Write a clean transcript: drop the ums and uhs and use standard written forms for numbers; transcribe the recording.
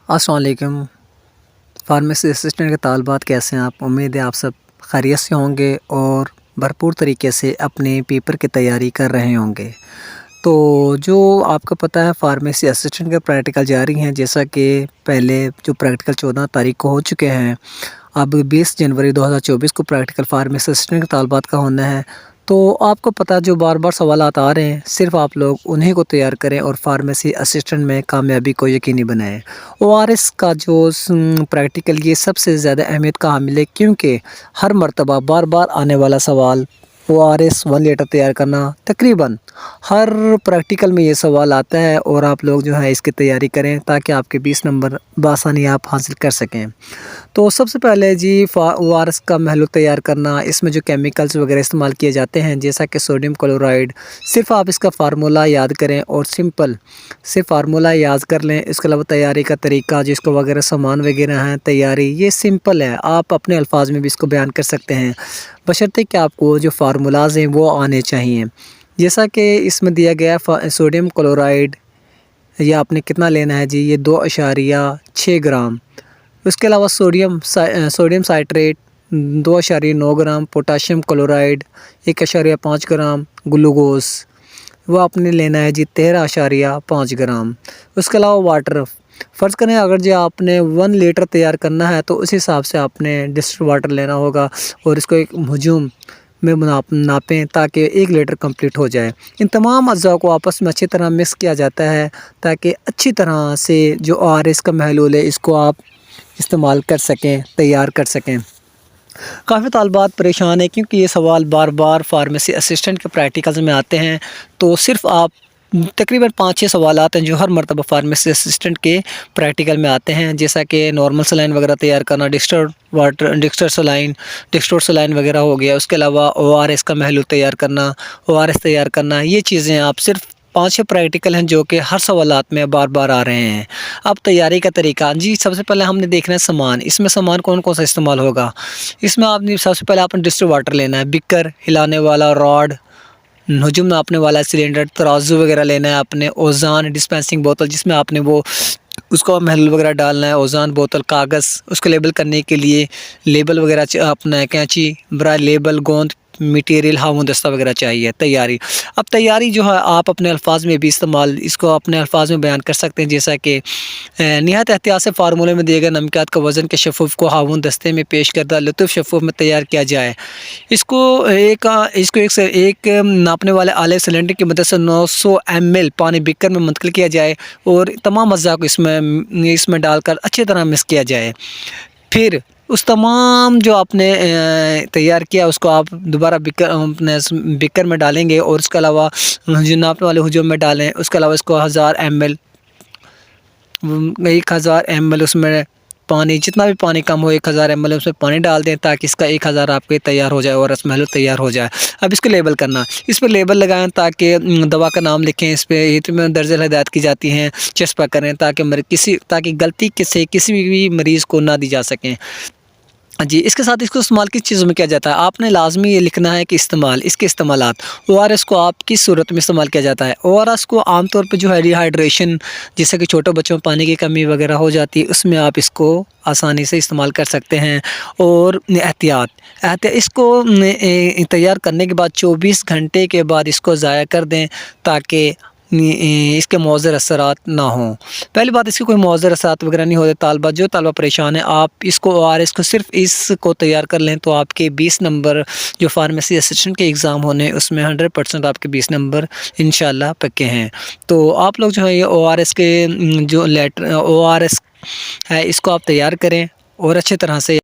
السلام علیکم pharmacy assistant کے طالبات کیسے ہیں آپ؟ امید ہے آپ سب خیریت سے ہوں گے اور بھرپور طریقے سے اپنے پیپر کی تیاری کر رہے ہوں گے۔ تو جو آپ کو پتہ ہے فارمیسی اسسٹنٹ کے پریکٹیکل جاری ہیں، جیسا کہ پہلے جو پریکٹیکل 14 تاریخ کو ہو چکے ہیں، اب 20 جنوری 2024 کو پریکٹیکل فارمیسی اسسٹنٹ کے طالبات کا ہونا ہے۔ تو آپ کو پتہ جو بار بار سوالات آ رہے ہیں، صرف آپ لوگ انہیں کو تیار کریں اور فارمیسی اسسٹنٹ میں کامیابی کو یقینی بنائیں۔ ORS کا جو پریکٹیکل یہ سب سے زیادہ اہمیت کا حامل ہے، کیونکہ ہر مرتبہ بار بار آنے والا سوال ORS 1 لیٹر تیار کرنا، تقریباً ہر پریکٹیکل میں یہ سوال آتا ہے، اور آپ لوگ جو ہے اس کی تیاری کریں تاکہ آپ کے 20 نمبر بآسانی آپ حاصل کر سکیں۔ تو سب سے پہلے جی ORS کا محلول تیار کرنا، اس میں جو کیمیکلز وغیرہ استعمال کیے جاتے ہیں جیسا کہ سوڈیم کلورائڈ، صرف آپ اس کا فارمولہ یاد کریں اور سمپل صرف فارمولہ یاد کر لیں۔ اس کے علاوہ تیاری کا طریقہ جس کو وغیرہ سامان وغیرہ ہیں، تیاری یہ سمپل ہے، آپ اپنے الفاظ میں بھی اس کو بیان کر سکتے ہیں، بشرطے کہ آپ کو جو فارمولاز ہیں وہ آنے چاہیے۔ جیسا کہ اس میں دیا گیا سوڈیم کلورائڈ یہ آپ نے کتنا لینا ہے جی، یہ 2.6 گرام۔ اس کے علاوہ sodium citrate 2.9 gram, potassium chloride 1.5 gram, glucose وہ آپ نے لینا ہے جی 13.5 گرام۔ اس کے علاوہ واٹر، فرض کریں اگر جی آپ نے 1 لیٹر تیار کرنا ہے تو اس حساب سے آپ نے ڈسٹل واٹر لینا ہوگا، اور اس کو ایک ہجوم میں ناپیں تاکہ 1 لیٹر کمپلیٹ ہو جائے۔ ان تمام اجزاء کو آپس میں اچھی طرح مکس کیا جاتا ہے تاکہ اچھی طرح سے جو ORS کا محلول ہے اس کو آپ استعمال کر سکیں، تیار کر سکیں۔ کافی طالبات پریشان ہیں کیونکہ یہ سوال بار بار فارمیسی اسسٹنٹ کے پریکٹیکلز میں آتے ہیں، تو صرف آپ تقریباً 5-6 سوالات ہیں جو ہر مرتبہ فارمیسی اسسٹنٹ کے پریکٹیکل میں آتے ہیں، جیسا کہ نارمل سلائن وغیرہ تیار کرنا، ڈسٹور سلائن وغیرہ ہو گیا۔ اس کے علاوہ ORS کا محلول تیار کرنا، ORS تیار کرنا، یہ چیزیں آپ صرف 5-6 پریکٹیکل ہیں جو کہ ہر سوالات میں بار بار آ رہے ہیں۔ اب تیاری کا طریقہ جی، سب سے پہلے ہم نے دیکھنا ہے سامان، اس میں سامان کون کون سا استعمال ہوگا۔ اس میں آپ نے سب سے پہلے آپ نے ڈسٹل واٹر لینا ہے، بیکر ہلانے والا راڈ، ہجوم ناپنے والا سلنڈر، ترازو وغیرہ لینا ہے آپ نے، اوزان ڈسپینسنگ بوتل جس میں آپ نے وہ اس کو محلول وغیرہ ڈالنا ہے، اوزان بوتل، کاغذ اس کو لیبل کرنے کے لیے، لیبل وغیرہ اپنا کینچی برائے لیبل، گوند میٹیریل، ہاون دستہ وغیرہ چاہیے۔ تیاری، اب تیاری جو ہے آپ اپنے الفاظ میں بھی اس کو اپنے الفاظ میں بیان کر سکتے ہیں، جیسا کہ نہایت احتیاط سے فارمولے میں دیے گئے نمکیات کا وزن کے شفوف کو ہاون دستے میں پیش کردہ لطف شفوف میں تیار کیا جائے۔ اس کو ایک ناپنے والے آلے سلنڈر کی مدد سے 900 ml پانی بیکر میں منتقل کیا جائے اور تمام اجزاء کو اس میں ڈال کر اچھی طرح مکس کیا جائے۔ پھر اس تمام جو آپ نے تیار کیا اس کو آپ دوبارہ بیکر میں ڈالیں گے، اور اس کے علاوہ جو ناپنے والے ہجوم میں ڈالیں، اس کے علاوہ اس کو 1000 ml اس میں پانی، جتنا بھی پانی کم ہو 1000 ml اس میں پانی ڈال دیں تاکہ اس کا 1000 آپ کے تیار ہو جائے اور اس محلول تیار ہو جائے۔ اب اس کو لیبل کرنا، اس پہ لیبل لگائیں تاکہ دوا کا نام لکھیں، اس پہ یہ درج ہدایت کی جاتی ہیں، چسپاں کریں تاکہ غلطی سے کسی بھی مریض کو نہ دی جا سکیں جی۔ اس کے ساتھ اس کو استعمال کس چیزوں میں کیا جاتا ہے، آپ نے لازمی یہ لکھنا ہے کہ اس کے استعمالات۔ ORS کو آپ کس صورت میں استعمال کیا جاتا ہے؟ ORS کو عام طور پہ جو ہے ڈی ہائیڈریشن، جیسے کہ چھوٹے بچوں میں پانی کی کمی وغیرہ ہو جاتی ہے، اس میں آپ اس کو آسانی سے استعمال کر سکتے ہیں۔ اور احتیاط اس کو تیار کرنے کے بعد 24 گھنٹے کے بعد اس کو ضائع کر دیں تاکہ اس کے مؤثر اثرات نہ ہوں۔ پہلی بات، اس کے کوئی مؤثر اثرات وغیرہ نہیں ہوتے۔ جو طالبہ پریشان ہیں، آپ اس کو ORS کو صرف اس کو تیار کر لیں تو آپ کے 20 نمبر جو فارمیسی اسسٹنٹ کے ایگزام ہونے اس میں 100% آپ کے 20 نمبر انشاءاللہ پکے ہیں۔ تو آپ لوگ جو ہے یہ ORS کے جو ORS ہے اس کو آپ تیار کریں اور اچھی طرح سے